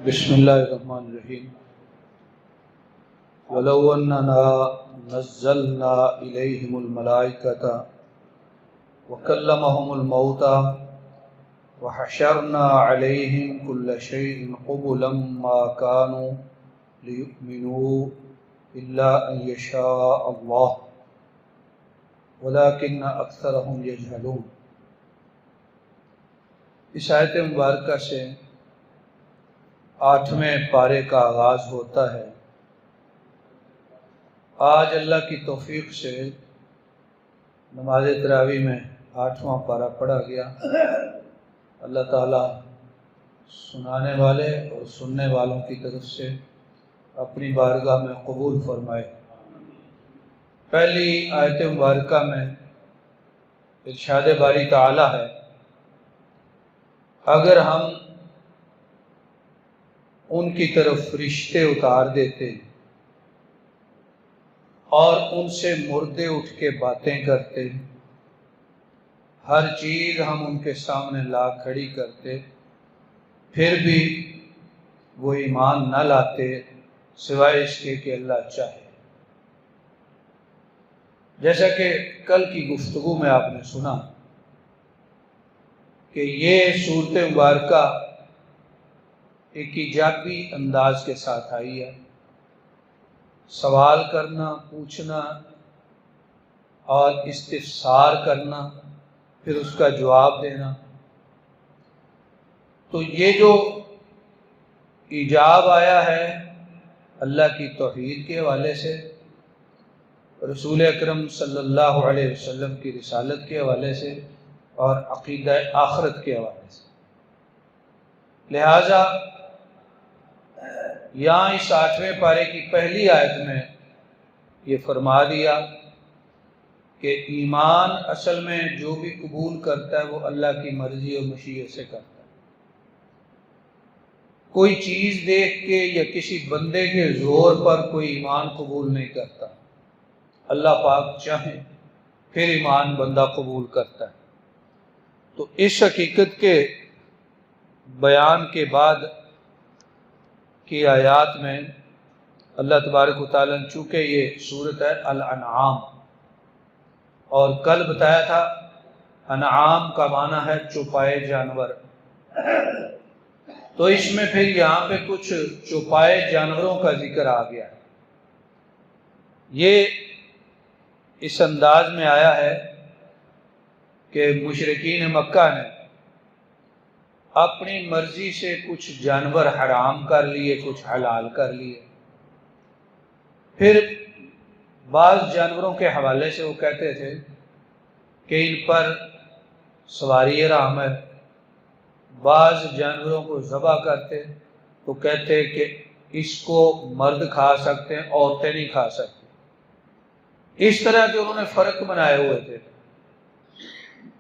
بسم اللہ الرحمن الرحیم وَلَوْ أَنَّنَا نَزَّلْنَا إِلَيْهِمُ الْمَلَائِكَةَ وَكَلَّمَهُمُ الْمَوْتَى وَحَشَرْنَا عَلَيْهِمْ كُلَّ شَيْءٍ قُبُلًا مَا كَانُوا لِيُؤْمِنُوا إِلَّا أَن يَشَاءَ اللَّهُ وَلَكِنَّ أَكْثَرَهُمْ يَجْهَلُونَ۔ اس آیت مبارکہ سے 8ویں پارے کا آغاز ہوتا ہے۔ آج اللہ کی توفیق سے نماز تراویح میں 8واں پارہ پڑھا گیا۔ اللہ تعالیٰ سنانے والے اور سننے والوں کی طرف سے اپنی بارگاہ میں قبول فرمائے۔ پہلی آیت مبارکہ میں ارشاد باری تعالیٰ ہے، اگر ہم ان کی طرف فرشتے اتار دیتے اور ان سے مردے اٹھ کے باتیں کرتے، ہر چیز ہم ان کے سامنے لا کھڑی کرتے، پھر بھی وہ ایمان نہ لاتے سوائے اس کے کہ اللہ چاہے۔ جیسا کہ کل کی گفتگو میں آپ نے سنا کہ یہ صورت مبارکہ ایک ایجابی انداز کے ساتھ آئی ہے۔ سوال کرنا، پوچھنا اور استفسار کرنا، پھر اس کا جواب دینا۔ تو یہ جو ایجاب آیا ہے اللہ کی توحید کے حوالے سے، رسول اکرم صلی اللہ علیہ وسلم کی رسالت کے حوالے سے اور عقیدہ آخرت کے حوالے سے، لہذا یہاں اس 8ویں پارے کی پہلی آیت میں یہ فرما دیا کہ ایمان اصل میں جو بھی قبول کرتا ہے وہ اللہ کی مرضی اور مشیت سے کرتا ہے۔ کوئی چیز دیکھ کے یا کسی بندے کے زور پر کوئی ایمان قبول نہیں کرتا، اللہ پاک چاہے پھر ایمان بندہ قبول کرتا ہے۔ تو اس حقیقت کے بیان کے بعد کی آیات میں اللہ تبارک و تعالیٰ نے، چونکہ یہ سورت ہے الانعام، اور کل بتایا تھا انعام کا معنی ہے چوپائے جانور، تو اس میں پھر یہاں پہ کچھ چوپائے جانوروں کا ذکر آ گیا ہے۔ یہ اس انداز میں آیا ہے کہ مشرکین مکہ نے اپنی مرضی سے کچھ جانور حرام کر لیے، کچھ حلال کر لیے۔ پھر بعض جانوروں کے حوالے سے وہ کہتے تھے کہ ان پر سواری حرام ہے، بعض جانوروں کو ذبح کرتے تو کہتے کہ اس کو مرد کھا سکتے ہیں، عورتیں نہیں کھا سکتی۔ اس طرح کے انہوں نے فرق بنائے ہوئے تھے،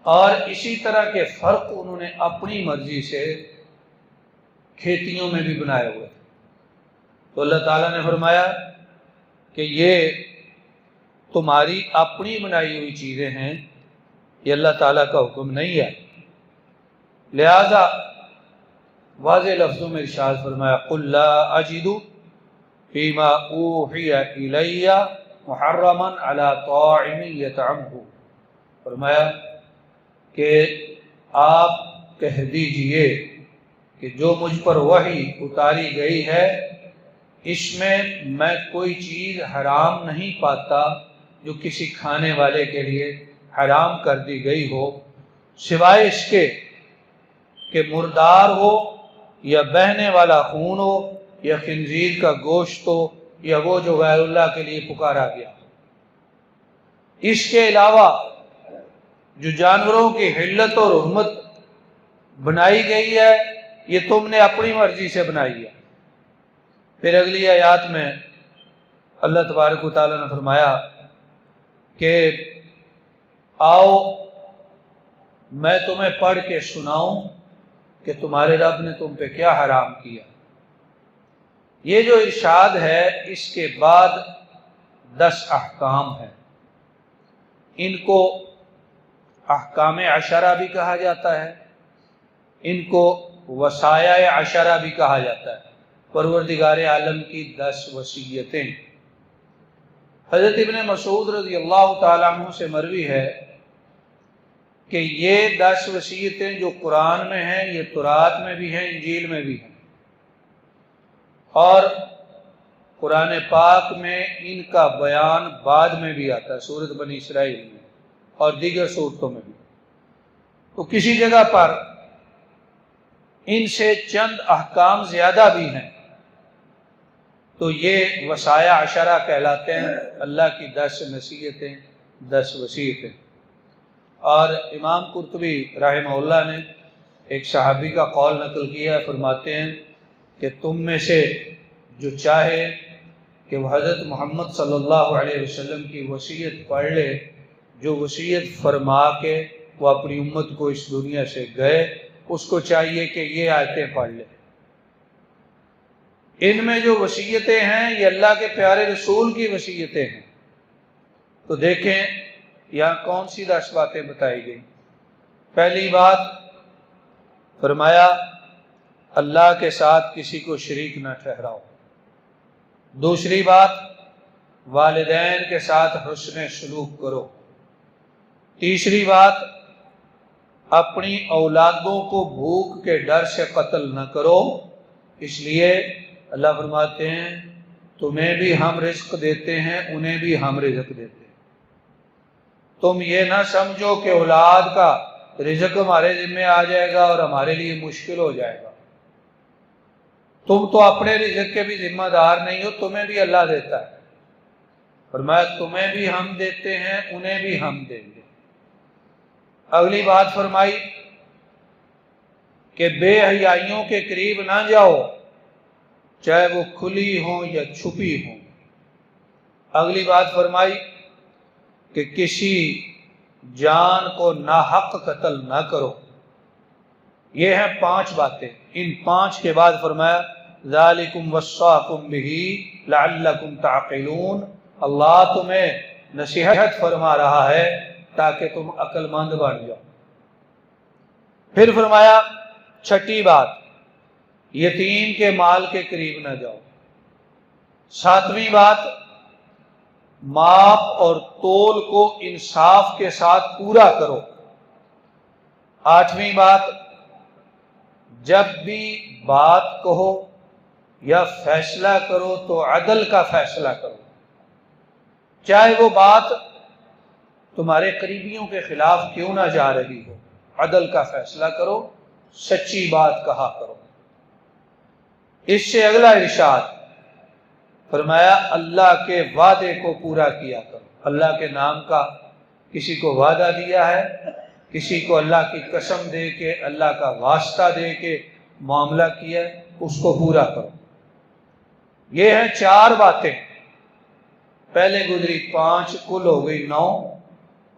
اور اسی طرح کے فرق انہوں نے اپنی مرضی سے کھیتیوں میں بھی بنائے ہوئے تھے۔ تو اللہ تعالیٰ نے فرمایا کہ یہ تمہاری اپنی بنائی ہوئی چیزیں ہیں، یہ اللہ تعالیٰ کا حکم نہیں ہے۔ لہذا واضح لفظوں میں ارشاد فرمایا، قُلْ لَا أَجِدُ فِي مَا أُوحِيَ إِلَيَّ مُحَرَّمًا عَلَى طَاعِمٍ يَطْعَمُهُ، فرمایا کہ آپ کہہ دیجئے کہ جو مجھ پر وحی اتاری گئی ہے اس میں میں کوئی چیز حرام نہیں پاتا جو کسی کھانے والے کے لیے حرام کر دی گئی ہو، سوائے اس کے کہ مردار ہو یا بہنے والا خون ہو یا خنزیر کا گوشت ہو یا وہ جو غیر اللہ کے لیے پکارا گیا۔ اس کے علاوہ جو جانوروں کی حلت اور حرمت بنائی گئی ہے یہ تم نے اپنی مرضی سے بنائی ہے۔ پھر اگلی آیات میں اللہ تبارک و تعالیٰ نے فرمایا کہ آؤ میں تمہیں پڑھ کے سناؤں کہ تمہارے رب نے تم پہ کیا حرام کیا۔ یہ جو ارشاد ہے اس کے بعد 10 احکام ہیں، ان کو احکام عشرہ بھی کہا جاتا ہے، ان کو وصایا عشرہ بھی کہا جاتا ہے۔ پروردگار عالم کی 10 وصیتیں۔ حضرت ابن مسعود رضی اللہ تعالیٰ عنہ سے مروی ہے کہ یہ 10 وصیتیں جو قرآن میں ہیں یہ تورات میں بھی ہیں، انجیل میں بھی ہیں، اور قرآن پاک میں ان کا بیان بعد میں بھی آتا ہے، سورۃ بنی اسرائیل میں اور دیگر صورتوں میں بھی۔ تو کسی جگہ پر ان سے چند احکام زیادہ بھی ہیں، تو یہ وصایا عشرہ کہلاتے ہیں، اللہ کی 10 نصیحتیں، 10 وصیتیں۔ اور امام قرطبی رحمہ اللہ نے ایک صحابی کا قول نقل کیا ہے، فرماتے ہیں کہ تم میں سے جو چاہے کہ وہ حضرت محمد صلی اللہ علیہ وسلم کی وصیت پڑھ لے، جو وصیت فرما کے وہ اپنی امت کو اس دنیا سے گئے، اس کو چاہیے کہ یہ آیتیں پڑھ لے۔ ان میں جو وصیتیں ہیں یہ اللہ کے پیارے رسول کی وصیتیں ہیں۔ تو دیکھیں یہاں کون سی 10 باتیں بتائی گئی۔ پہلی بات فرمایا اللہ کے ساتھ کسی کو شریک نہ ٹھہراؤ۔ دوسری بات والدین کے ساتھ حسن سلوک کرو۔ تیسری بات اپنی اولادوں کو بھوک کے ڈر سے قتل نہ کرو، اس لیے اللہ فرماتے ہیں تمہیں بھی ہم رزق دیتے ہیں انہیں بھی ہم رزق دیتے ہیں۔ تم یہ نہ سمجھو کہ اولاد کا رزق ہمارے ذمہ آ جائے گا اور ہمارے لیے مشکل ہو جائے گا۔ تم تو اپنے رزق کے بھی ذمہ دار نہیں ہو، تمہیں بھی اللہ دیتا ہے۔ فرمایا تمہیں بھی ہم دیتے ہیں انہیں بھی ہم دیں گے۔ اگلی بات فرمائی کہ بے حیائیوں کے قریب نہ جاؤ، چاہے وہ کھلی ہوں یا چھپی ہوں۔ اگلی بات فرمائی کہ کسی جان کو ناحق قتل نہ کرو۔ یہ ہیں 5 باتیں۔ ان 5 کے بعد فرمایا ذالکم وصاکم بہ لعلکم تعقلون، اللہ تمہیں نصیحت فرما رہا ہے تاکہ تم عقل مند بن جاؤ۔ پھر فرمایا 6ٹھی بات یتیم کے مال کے قریب نہ جاؤ۔ 7ویں بات ماپ اور تول کو انصاف کے ساتھ پورا کرو۔ 8ویں بات جب بھی بات کہو یا فیصلہ کرو تو عدل کا فیصلہ کرو، چاہے وہ بات تمہارے قریبیوں کے خلاف کیوں نہ جا رہی ہو، عدل کا فیصلہ کرو، سچی بات کہا کرو۔ اس سے اگلا ارشاد فرمایا اللہ کے وعدے کو پورا کیا کرو۔ اللہ کے نام کا کسی کو وعدہ دیا ہے، کسی کو اللہ کی قسم دے کے اللہ کا واسطہ دے کے معاملہ کیا ہے، اس کو پورا کرو۔ یہ ہیں 4 باتیں، پہلے گزری 5، کل ہو گئی 9۔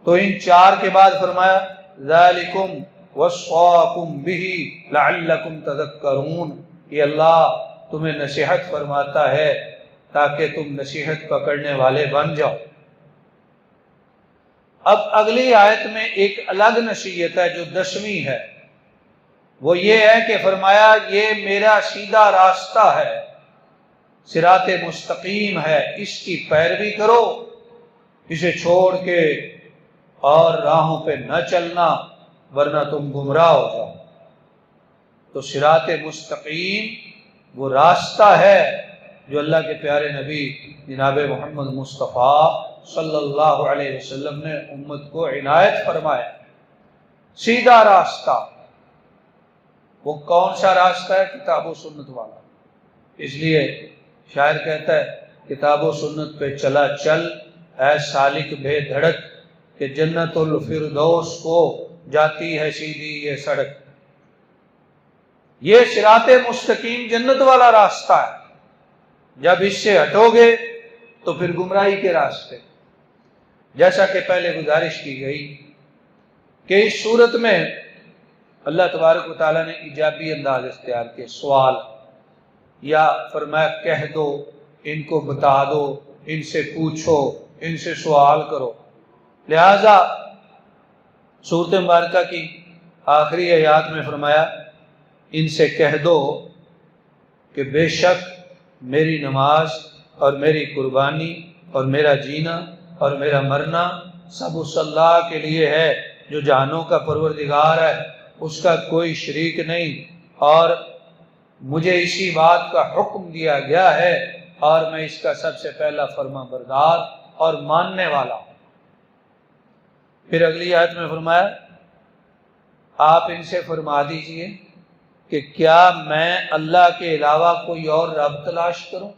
تو ان 4 کے بعد فرمایا ذالکم وصاکم بہ لعلکم تذکرون، یہ اللہ تمہیں نصیحت فرماتا ہے تاکہ تم نصیحت پکڑنے والے بن جاؤ۔ اب اگلی آیت میں ایک الگ نصیحت ہے جو 10ویں ہے، وہ یہ ہے کہ فرمایا یہ میرا سیدھا راستہ ہے، صراط مستقیم ہے، اس کی پیروی کرو، اسے چھوڑ کے اور راہوں پہ نہ چلنا ورنہ تم گمراہ ہو جاؤ۔ تو صراط مستقیم وہ راستہ ہے جو اللہ کے پیارے نبی جناب محمد مصطفیٰ صلی اللہ علیہ وسلم نے امت کو عنایت فرمایا، سیدھا راستہ۔ وہ کون سا راستہ ہے؟ کتاب و سنت والا۔ اس لیے شاعر کہتا ہے کتاب و سنت پہ چلا چل اے سالک بے دھڑک، کہ جنت الفردوس کو جاتی ہے سیدھی یہ سڑک۔ یہ صراط مستقیم جنت والا راستہ ہے، جب اس سے ہٹو گے تو پھر گمراہی کے راستے۔ جیسا کہ پہلے گزارش کی گئی کہ اس صورت میں اللہ تبارک و تعالیٰ نے ایجابی انداز اختیار کیے، سوال، یا فرمایا کہہ دو، ان کو بتا دو، ان سے پوچھو، ان سے سوال کرو۔ لہذا سورۃ مبارکہ کی آخری آیات میں فرمایا ان سے کہہ دو کہ بے شک میری نماز اور میری قربانی اور میرا جینا اور میرا مرنا سب اس اللہ کے لیے ہے جو جہانوں کا پروردگار ہے، اس کا کوئی شریک نہیں، اور مجھے اسی بات کا حکم دیا گیا ہے اور میں اس کا سب سے پہلا فرما بردار اور ماننے والا ہوں۔ پھر اگلی آیت میں فرمایا آپ ان سے فرما دیجئے کہ کیا میں اللہ کے علاوہ کوئی اور رب تلاش کروں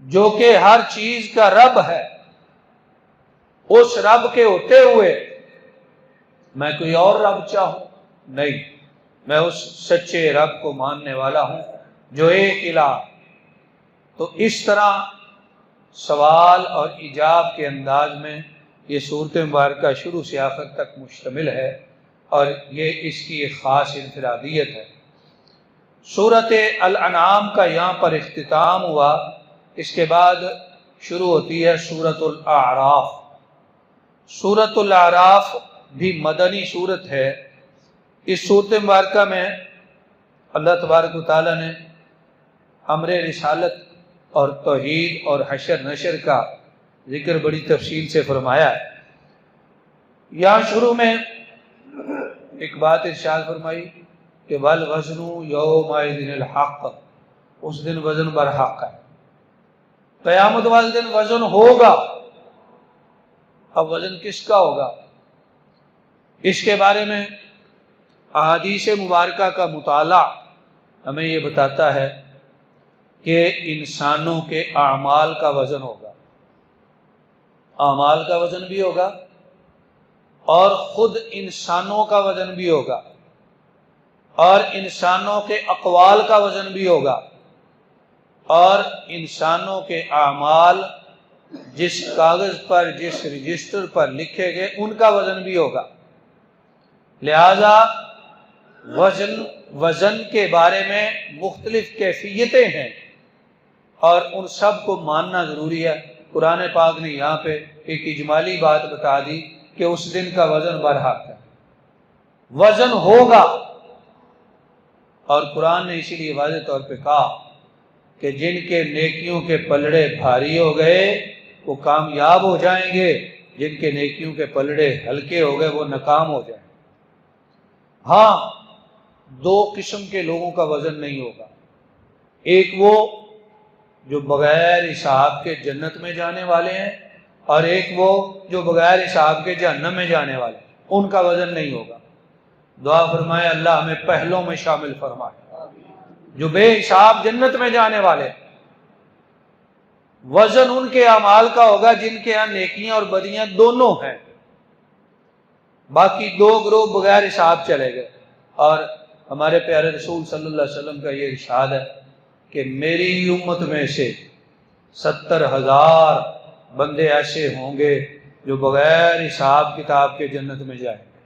جو کہ ہر چیز کا رب ہے؟ اس رب کے ہوتے ہوئے میں کوئی اور رب چاہوں؟ نہیں، میں اس سچے رب کو ماننے والا ہوں جو ایک الہ۔ تو اس طرح سوال اور ایجاب کے انداز میں یہ صورت مبارکہ شروع سے آخر تک مشتمل ہے، اور یہ اس کی ایک خاص انفرادیت ہے۔ سورت الانعام کا یہاں پر اختتام ہوا، اس کے بعد شروع ہوتی ہے سورت الاعراف۔ سورت الاعراف بھی مدنی صورت ہے۔ اس صورت مبارکہ میں اللہ تبارک و تعالیٰ نے امر رسالت اور توحید اور حشر نشر کا ذکر بڑی تفصیل سے فرمایا ہے۔ یہاں شروع میں ایک بات ارشاد فرمائی کہ والوزن یومئذ الحق، اس دن وزن برحق ہے، قیامت والے دن وزن ہوگا۔ اب وزن کس کا ہوگا؟ اس کے بارے میں احادیث مبارکہ کا مطالعہ ہمیں یہ بتاتا ہے کہ انسانوں کے اعمال کا وزن ہوگا، اعمال کا وزن بھی ہوگا، اور خود انسانوں کا وزن بھی ہوگا، اور انسانوں کے اقوال کا وزن بھی ہوگا، اور انسانوں کے اعمال جس کاغذ پر جس رجسٹر پر لکھے گئے ان کا وزن بھی ہوگا۔ لہذا وزن کے بارے میں مختلف کیفیتیں ہیں اور ان سب کو ماننا ضروری ہے۔ قرآن پاک نے یہاں پہ ایک اجمالی بات بتا دی کہ اس دن کا وزن برحق ہے، وزن ہوگا، اور قرآن نے اسی لیے واضح طور پہ کہا کہ جن کے نیکیوں کے پلڑے بھاری ہو گئے وہ کامیاب ہو جائیں گے، جن کے نیکیوں کے پلڑے ہلکے ہو گئے وہ ناکام ہو جائیں گے۔ ہاں، دو قسم کے لوگوں کا وزن نہیں ہوگا، ایک وہ جو بغیر حساب کے جنت میں جانے والے ہیں، اور ایک وہ جو بغیر حساب کے جہنم میں جانے والے ہیں، ان کا وزن نہیں ہوگا۔ دعا فرمائے اللہ ہمیں پہلوں میں شامل فرمائے، جو بے حساب جنت میں جانے والے ہیں۔ وزن ان کے اعمال کا ہوگا جن کے ہاں نیکیاں اور بدیاں دونوں ہیں، باقی دو گروہ بغیر حساب چلے گئے۔ اور ہمارے پیارے رسول صلی اللہ علیہ وسلم کا یہ ارشاد ہے کہ میری امت میں سے 70,000 بندے ایسے ہوں گے جو بغیر حساب کتاب کے جنت میں جائیں گے،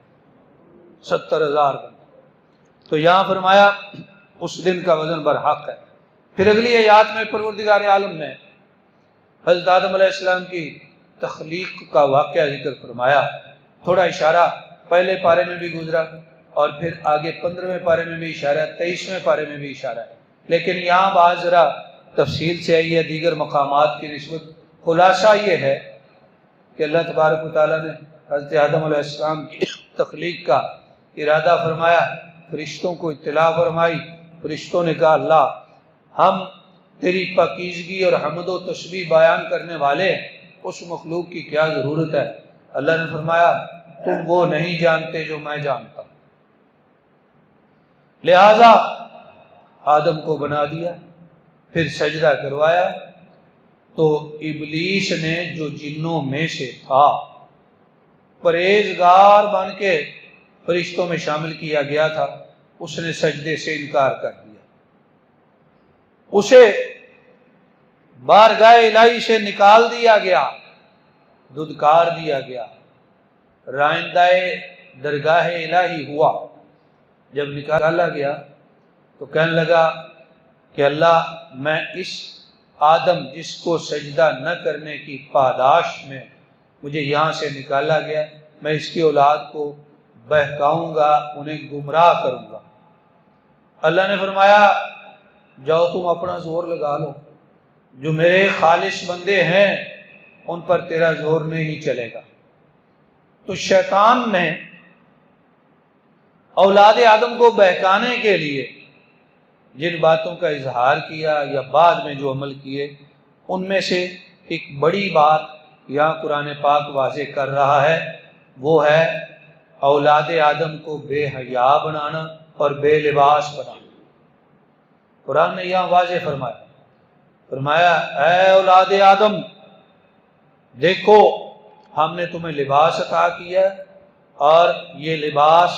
70,000 بندے۔ تو یہاں فرمایا اس دن کا وزن برحق ہے۔ پھر اگلی آیات میں پروردگار عالم نے حضرت آدم علیہ السلام کی تخلیق کا واقعہ ذکر فرمایا۔ تھوڑا اشارہ پہلے پارے میں بھی گزرا، اور پھر آگے 15ویں پارے میں بھی اشارہ ہے، 23ویں پارے میں بھی اشارہ ہے، لیکن یہاں بات ذرا تفصیل سے آئی ہے دیگر مقامات کی نسبت۔ خلاصہ یہ ہے کہ اللہ تبارک و تعالیٰ نے حضرت آدم علیہ السلام کی تخلیق کا ارادہ فرمایا، فرشتوں کو اطلاع فرمائی۔ فرشتوں نے کہا اللہ ہم تیری پاکیزگی اور حمد و تسبیح بیان کرنے والے ہیں، اس مخلوق کی کیا ضرورت ہے؟ اللہ نے فرمایا تم وہ نہیں جانتے جو میں جانتا ہوں۔ لہذا آدم کو بنا دیا، پھر سجدہ کروایا، تو ابلیس نے جو جنوں میں سے تھا پرہیزگار بن کے فرشتوں میں شامل کیا گیا تھا، اس نے سجدے سے انکار کر دیا، اسے بارگاہ الہی سے نکال دیا گیا، دھتکار دیا گیا، رائندہ درگاہ الہی ہوا۔ جب نکالا گیا تو کہنے لگا کہ اللہ میں اس آدم جس کو سجدہ نہ کرنے کی پاداش میں مجھے یہاں سے نکالا گیا، میں اس کی اولاد کو بہکاؤں گا، انہیں گمراہ کروں گا۔ اللہ نے فرمایا جاؤ تم اپنا زور لگا لو، جو میرے خالص بندے ہیں ان پر تیرا زور نہیں چلے گا۔ تو شیطان نے اولاد آدم کو بہکانے کے لیے جن باتوں کا اظہار کیا یا بعد میں جو عمل کیے، ان میں سے ایک بڑی بات یہاں قرآن پاک واضح کر رہا ہے، وہ ہے اولاد آدم کو بے حیا بنانا اور بے لباس بنانا۔ قرآن نے یہاں واضح فرمایا اے اولاد آدم، دیکھو ہم نے تمہیں لباس عطا کیا اور یہ لباس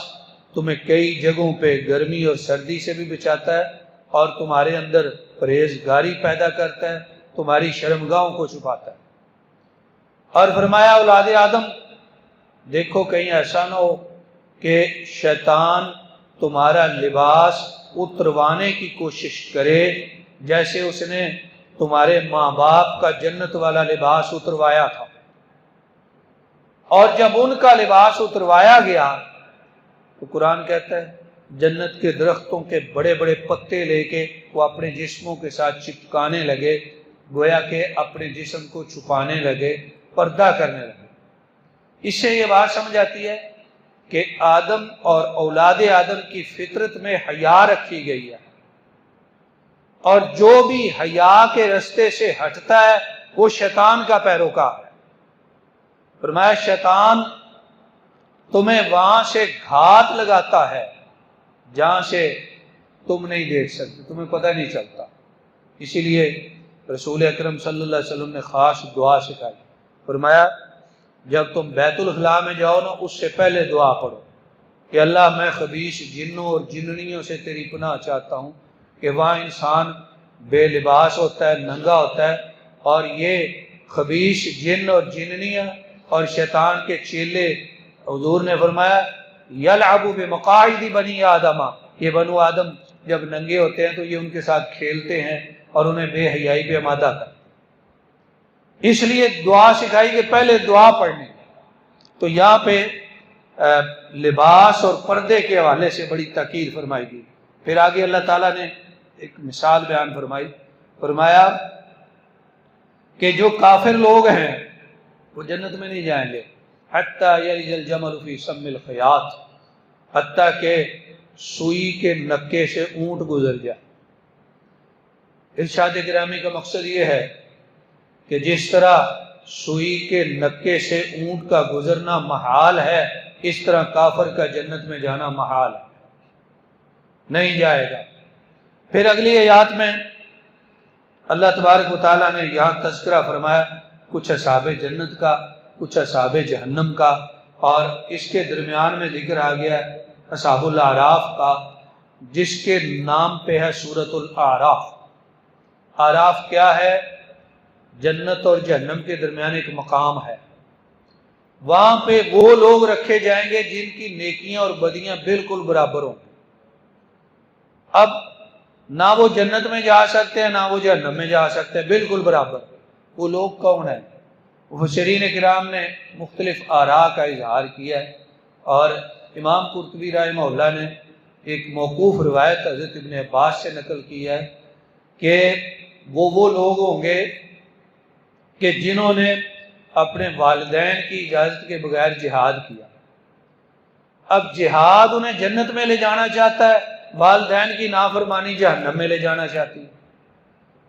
تمہیں کئی جگہوں پہ گرمی اور سردی سے بھی بچاتا ہے اور تمہارے اندر پرہیزگاری پیدا کرتا ہے، تمہاری شرمگاہوں کو چھپاتا ہے۔ اور فرمایا اولاد آدم، دیکھو کہیں ایسا نہ ہو کہ شیطان تمہارا لباس اتروانے کی کوشش کرے جیسے اس نے تمہارے ماں باپ کا جنت والا لباس اتروایا تھا۔ اور جب ان کا لباس اتروایا گیا تو قرآن کہتا ہے جنت کے درختوں کے بڑے بڑے پتے لے کے وہ اپنے جسموں کے ساتھ چپکانے لگے، گویا کہ اپنے جسم کو چھپانے لگے، پردہ کرنے لگے۔ اس سے یہ بات سمجھ آتی ہے کہ آدم اور اولاد آدم کی فطرت میں حیا رکھی گئی ہے، اور جو بھی حیا کے رستے سے ہٹتا ہے وہ شیطان کا پیروکار ہے۔ فرمایا شیطان تمہیں وہاں سے گھات لگاتا ہے جہاں سے تم نہیں دیکھ سکتے، تمہیں پتہ نہیں چلتا۔ اسی لیے رسول اکرم صلی اللہ علیہ وسلم نے خاص دعا سکھائی، فرمایا جب تم بیت الخلاء میں جاؤ نا، اس سے پہلے دعا پڑھو کہ اللہ میں خبیث جنوں اور جننیوں سے تیری پناہ چاہتا ہوں کہ وہاں انسان بے لباس ہوتا ہے، ننگا ہوتا ہے، اور یہ خبیث جن اور جننیاں اور شیطان کے چیلے، حضور نے فرمایا یلعب بمقاعد بنی آدم، یہ بنو آدم جب ننگے ہوتے ہیں تو یہ ان کے ساتھ کھیلتے ہیں اور انہیں بے حیائی پہ آمادہ کرتے ہیں۔ اس لیے دعا سکھائی کہ پہلے دعا پڑھنے۔ تو یہاں پہ لباس اور پردے کے حوالے سے بڑی تاکید فرمائی گئی۔ پھر آگے اللہ تعالیٰ نے ایک مثال بیان فرمایا کہ جو کافر لوگ ہیں وہ جنت میں نہیں جائیں گے، حتیٰ یلج الجمل فی سم الخیاط، حتیٰ کہ سوئی کے نکے سے اونٹ گزر جائے۔ ارشاد گرامی کا مقصد یہ ہے کہ جس طرح سوئی کے نکے سے اونٹ کا گزرنا محال ہے، اس طرح کافر کا جنت میں جانا محال ہے، نہیں جائے گا۔ پھر اگلی آیات میں اللہ تبارک و تعالیٰ نے یہاں تذکرہ فرمایا کچھ اصحاب جنت کا، کچھ اصحاب جہنم کا، اور اس کے درمیان میں ذکر آ گیا اصحاب الاعراف کا، جس کے نام پہ ہے سورۃ الاعراف۔ اعراف کیا ہے؟ جنت اور جہنم کے درمیان ایک مقام ہے، وہاں پہ وہ لوگ رکھے جائیں گے جن کی نیکیاں اور بدیاں بالکل برابر ہوں۔ اب نہ وہ جنت میں جا سکتے ہیں نہ وہ جہنم میں جا سکتے ہیں، بالکل برابر۔ وہ لوگ کون ہیں؟ مفسرین کرام نے مختلف آراء کا اظہار کیا ہے، اور امام قرطبی رحمہ اللہ نے ایک موقوف روایت حضرت ابن عباس سے نقل کی ہے کہ وہ لوگ ہوں گے کہ جنہوں نے اپنے والدین کی اجازت کے بغیر جہاد کیا۔ اب جہاد انہیں جنت میں لے جانا چاہتا ہے، والدین کی نافرمانی جہنم میں لے جانا چاہتی ہے۔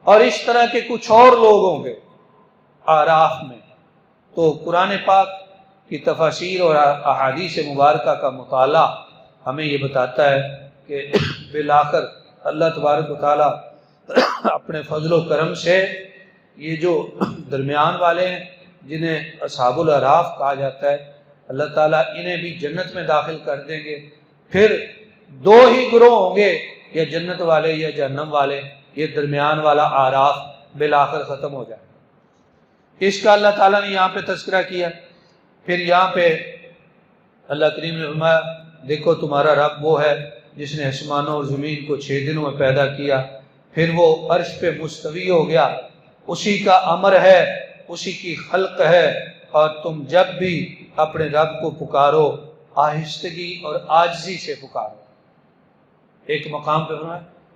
اور اس طرح کے کچھ اور لوگ ہوں گے آراف میں۔ تو قرآن پاک کی تفاسیر اور احادیث مبارکہ کا مطالعہ ہمیں یہ بتاتا ہے کہ بالآخر اللہ تبارک و تعالیٰ اپنے فضل و کرم سے یہ جو درمیان والے ہیں جنہیں اصحاب الاعراف کہا جاتا ہے، اللہ تعالیٰ انہیں بھی جنت میں داخل کر دیں گے۔ پھر دو ہی گروہ ہوں گے، یا جنت والے یا جہنم والے، یہ درمیان والا اعراف بالآخر ختم ہو جائے۔ اس کا اللہ تعالیٰ نے یہاں پہ تذکرہ کیا۔ پھر یہاں پہ اللہ کریم نے فرمایا دیکھو تمہارا رب وہ ہے جس نے آسمانوں اور زمین کو 6 دنوں میں پیدا کیا، پھر وہ عرش پہ مستوی ہو گیا، اسی کا امر ہے، اسی کی خلق ہے، اور تم جب بھی اپنے رب کو پکارو آہستگی اور عاجزی سے پکارو۔ ایک مقام پہ فرمایا